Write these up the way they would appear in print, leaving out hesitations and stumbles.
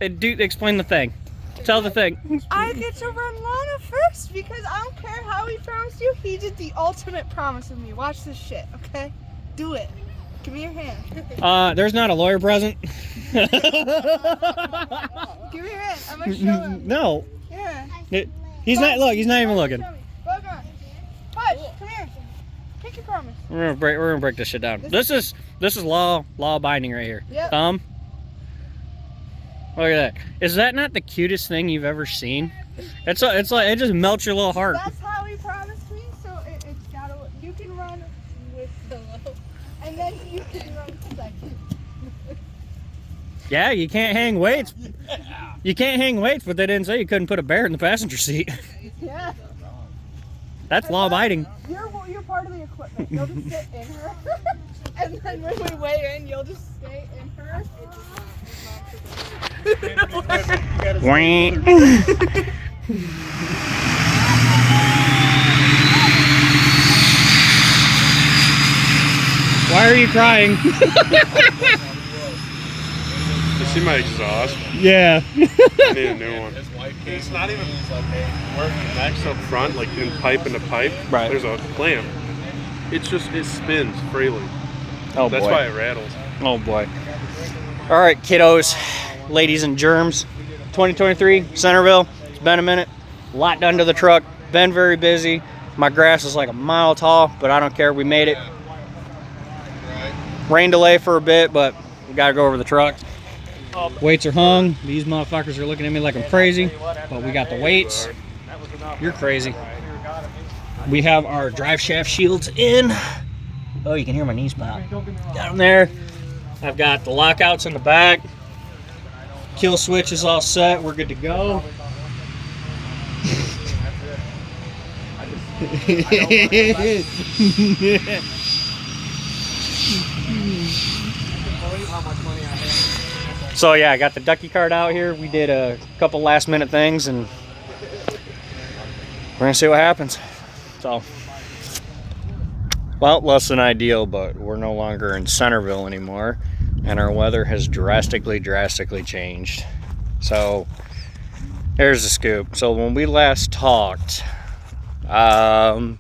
explain the thing. Tell the thing. I get to run Lana first because I don't care how he promised you. He did the ultimate promise of me. Watch this shit, okay? Do it. Give me your hand. There's not a lawyer present. Give me your hand. I'm gonna show him. No. Yeah. He's not. Look, he's not even looking. Look on. Hush. Come here. Take your promise. We're gonna break this shit down. This is law binding right here. Yep. Thumb. Look at that. Is that not the cutest thing you've ever seen? It's like it just melts your little heart. That's how he promised me. So it's gotta. You can run with Willow, and then you can run second. Yeah, you can't hang weights. You can't hang weights, but they didn't say you couldn't put a bear in the passenger seat. Yeah. That's law abiding. You're part of the equipment. You'll just sit in her, and then when we weigh in, you'll just stay in her. Why are you crying? You see my exhaust? Yeah. I need a new one. It's not even next up front, like in pipe into pipe. Right. There's a clamp. It spins freely. Oh, That's boy. why it rattles. Oh boy. All right, kiddos, ladies and germs. 2023 Centerville. It's been a minute. A lot done to the truck. Been very busy. My grass is like a mile tall, but I don't care. We made it. Rain delay for a bit, but we gotta go over the truck. Weights are hung. These motherfuckers are looking at me like I'm crazy, but we got the weights. You're crazy. We have our drive shaft shields in. Oh, you can hear my knees pop. Got them there. I've got the lockouts in the back. Kill switch is all set. We're good to go. So yeah, I got the ducky card out here. We did a couple last minute things and we're gonna see what happens. So, well, less than ideal, but we're no longer in Centerville anymore and our weather has drastically changed. So here's the scoop. So when we last talked, actually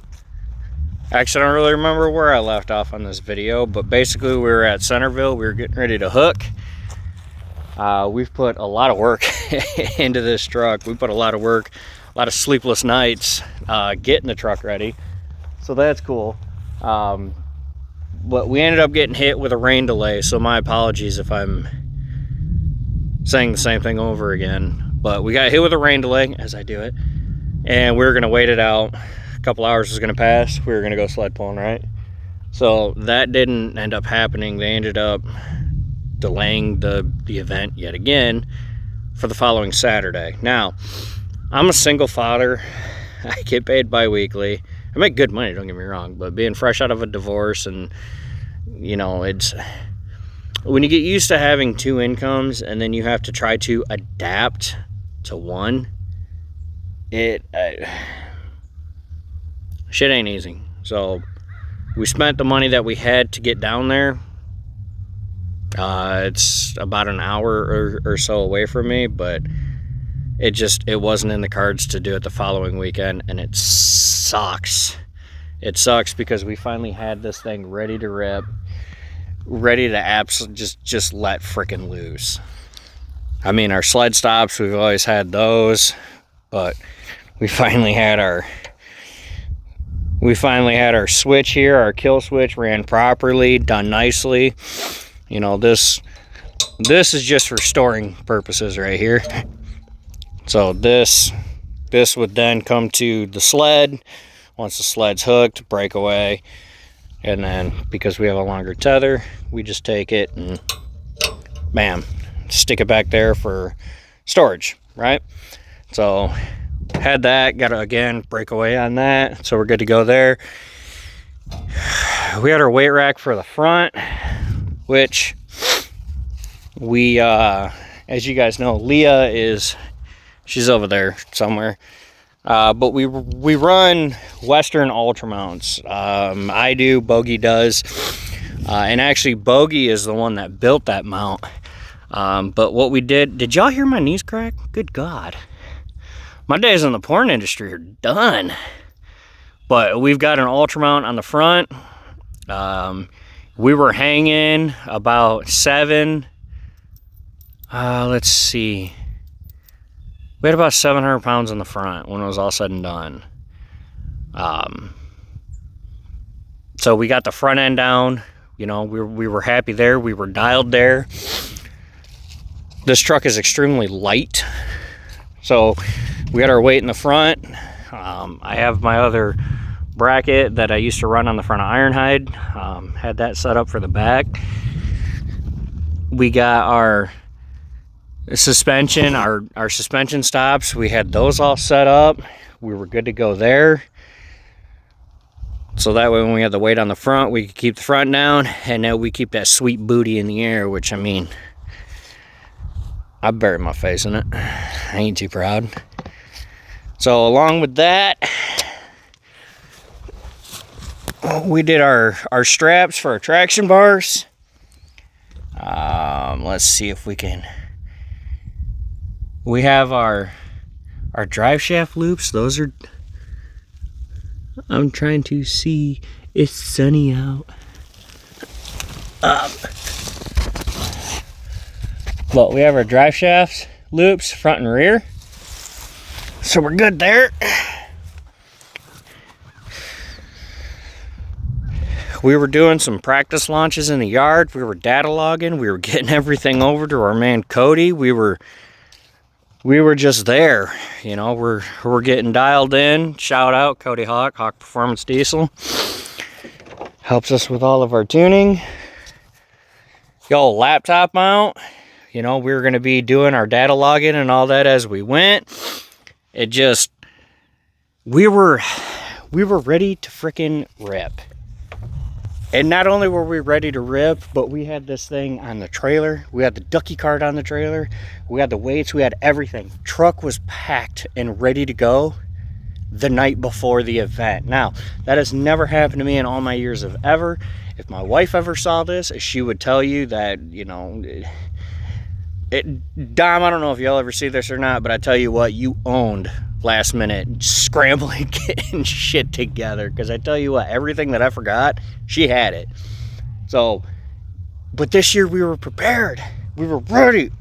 I don't really remember where I left off on this video, but basically we were at Centerville. We were getting ready to hook. We've put a lot of work into this truck. We put a lot of work, a lot of sleepless nights getting the truck ready. So that's cool. But we ended up getting hit with a rain delay. So my apologies if I'm saying the same thing over again. But we got hit with a rain delay as I do it. And we were going to wait it out. A couple hours was going to pass. We were going to go sled pulling, right? So that didn't end up happening. They ended up delaying the event yet again for the following Saturday. Now, I'm a single father. I get paid bi-weekly. I make good money, don't get me wrong, but being fresh out of a divorce and, you know, it's when you get used to having two incomes and then you have to try to adapt to one, shit ain't easy. So we spent the money that we had to get down there. It's about an hour or so away from me, but it wasn't in the cards to do it the following weekend, and it sucks. It sucks because we finally had this thing ready to rip, ready to just let frickin' loose. I mean, our sled stops, we've always had those, but we finally had our switch here. Our kill switch ran properly, done nicely. You know, this is just for storing purposes right here. So this would then come to the sled. Once the sled's hooked, break away. And then because we have a longer tether, we just take it and bam, stick it back there for storage, right? So had that, got to again break away on that. So we're good to go there. We had our weight rack for the front, which we, as you guys know, Leah she's over there somewhere. But we run Western Ultra mounts. I do, Bogey does. And actually, Bogey is the one that built that mount. But what we did y'all hear my knees crack? Good God. My days in the porn industry are done. But we've got an ultra mount on the front. We were hanging about 7. Let's see. We had about 700 pounds in the front when it was all said and done. So we got the front end down. You know, we were happy there. We were dialed there. This truck is extremely light. So we got our weight in the front. I have my other bracket that I used to run on the front of Ironhide. Had that set up for the back. We got our suspension, our suspension stops. We had those all set up. We were good to go there. So that way when we had the weight on the front, we could keep the front down, and then we keep that sweet booty in the air, which, I mean, I buried my face in it. I ain't too proud. So along with that, we did our straps for our traction bars. Let's see if we can. We have our drive shaft loops. Those are. I'm trying to see. It's sunny out. But we have our drive shafts loops, front and rear. So we're good there. We were doing some practice launches in the yard. We were data logging. We were getting everything over to our man Cody. We were just there. You know, we're getting dialed in. Shout out Cody Hawk Performance Diesel. Helps us with all of our tuning. Yo, laptop mount. You know, we were going to be doing our data logging and all that as we went. It just, we were ready to freaking rip. And not only were we ready to rip, but we had this thing on the trailer. We had the ducky cart on the trailer. We had the weights. We had everything. Truck was packed and ready to go the night before the event. Now, that has never happened to me in all my years of ever. If my wife ever saw this, she would tell you that, you know, Dom, I don't know if y'all ever see this or not, but I tell you what, you owned last minute scrambling, getting shit together. Because I tell you what, everything that I forgot, she had it. So, but this year we were prepared. We were ready.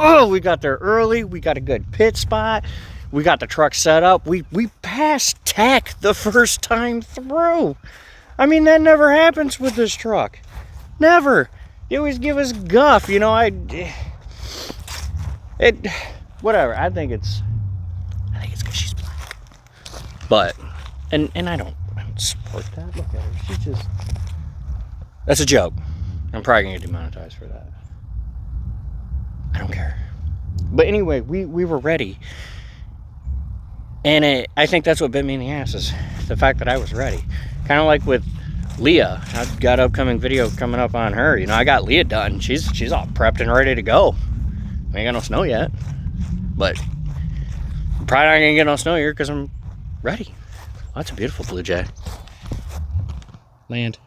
Oh, we got there early. We got a good pit spot. We got the truck set up. We passed tech the first time through. I mean, that never happens with this truck. Never. They always give us guff, you know. Whatever. I think it's because she's black. But, and I don't support that. Look at her. She's just. That's a joke. I'm probably gonna get demonetized for that. I don't care. But anyway, we were ready. And I think that's what bit me in the ass, is the fact that I was ready. Kind of like with Leah. I've got an upcoming video coming up on her. You know, I got Leah done. She's all prepped and ready to go. We ain't got no snow yet. But I'm probably not going to get no snow here because I'm ready. Oh, that's a beautiful blue jay. Land.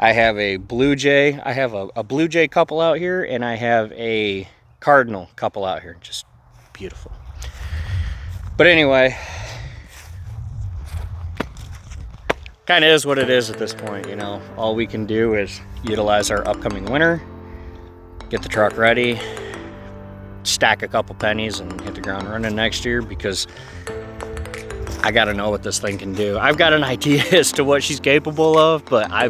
I have a blue jay. I have a blue jay couple out here, and I have a cardinal couple out here. Just beautiful. But anyway, kind of is what it is at this point, you know. All we can do is utilize our upcoming winter, get the truck ready, stack a couple pennies, and hit the ground running next year, because I got to know what this thing can do. I've got an idea as to what she's capable of, but I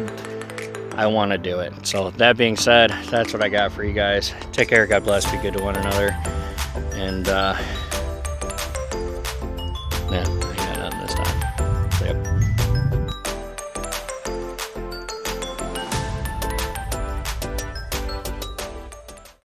want to do it. So that being said, that's what I got for you guys. Take care, God bless, be good to one another, and man,